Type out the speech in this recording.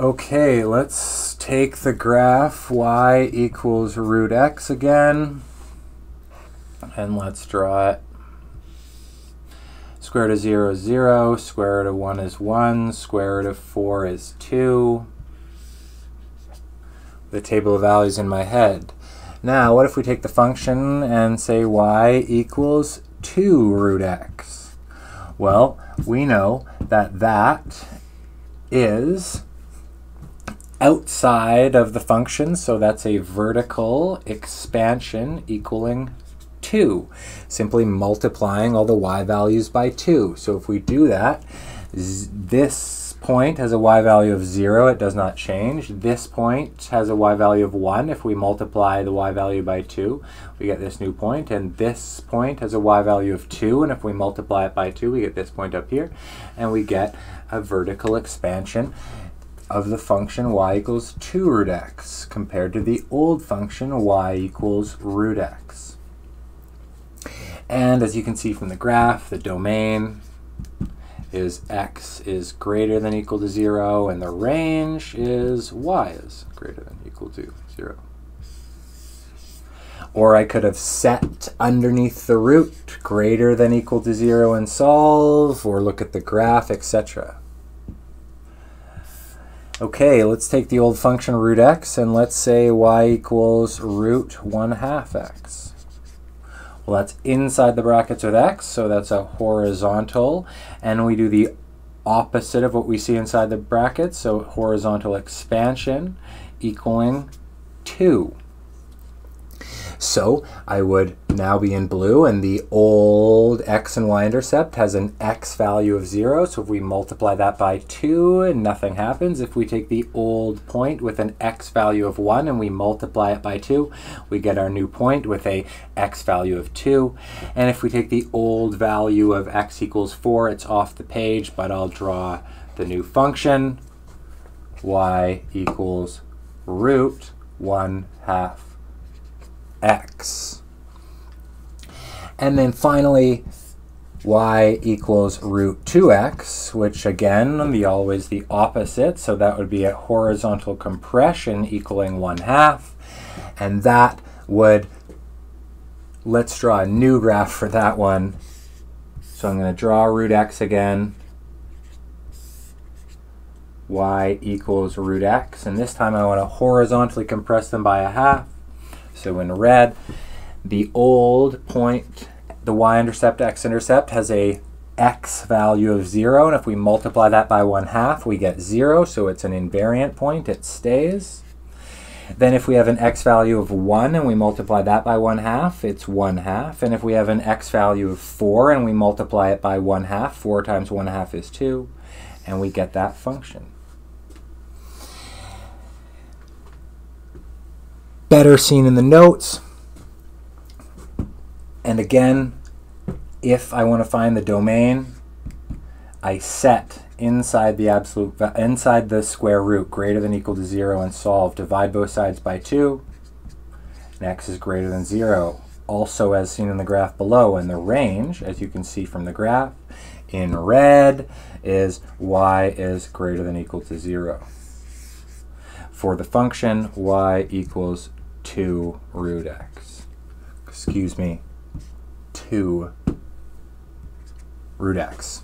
Okay, let's take the graph y equals root x again, and let's draw it. Square root of 0 is 0, square root of 1 is 1, square root of 4 is 2. The table of values in my head. Now, what if we take the function and say y equals 2 root x? Well, we know that that is outside of the function, so that's a vertical expansion equaling 2, simply multiplying all the y values by 2. So if we do that, this point has a y value of 0, it does not change. This point has a y value of 1. If we multiply the y value by 2, we get this new point. And this point has a y value of 2, and if we multiply it by 2, we get this point up here, and we get a vertical expansion of the function y equals 2 root x compared to the old function y equals root x. And as you can see from the graph, the domain is x is greater than equal to 0, and the range is y is greater than equal to 0. Or I could have set underneath the root greater than equal to 0 and solve, or look at the graph, etc. Okay, let's take the old function root x and let's say y equals root 1/2 x. Well, that's inside the brackets with x, so that's a horizontal, and we do the opposite of what we see inside the brackets, so horizontal expansion equaling 2. So I would now be in blue, and the old x and y intercept has an x value of 0, so if we multiply that by 2, nothing happens. If we take the old point with an x value of 1 and we multiply it by 2, we get our new point with a x value of 2. And if we take the old value of x equals 4, it's off the page, but I'll draw the new function, y equals root 1/2 x. And then finally, y equals root 2x, which again, always the opposite, so that would be a horizontal compression equaling 1/2. And that would, let's draw a new graph for that one. So I'm going to draw root x again. Y equals root x, and this time I want to horizontally compress them by 1/2. So in red, the old point, the y-intercept, x-intercept, has a x value of 0, and if we multiply that by 1/2, we get 0, so it's an invariant point, it stays. Then if we have an x value of 1 and we multiply that by 1/2, it's 1/2, and if we have an x value of 4 and we multiply it by 1/2, 4 times 1/2 is 2, and we get that function. Better seen in the notes. And again, if I want to find the domain, I set inside the square root greater than equal to 0 and solve. Divide both sides by 2, and x is greater than 0. Also as seen in the graph below, and the range, as you can see from the graph, in red is y is greater than equal to 0. For the function, y equals 2 root x. Excuse me, 2 root x.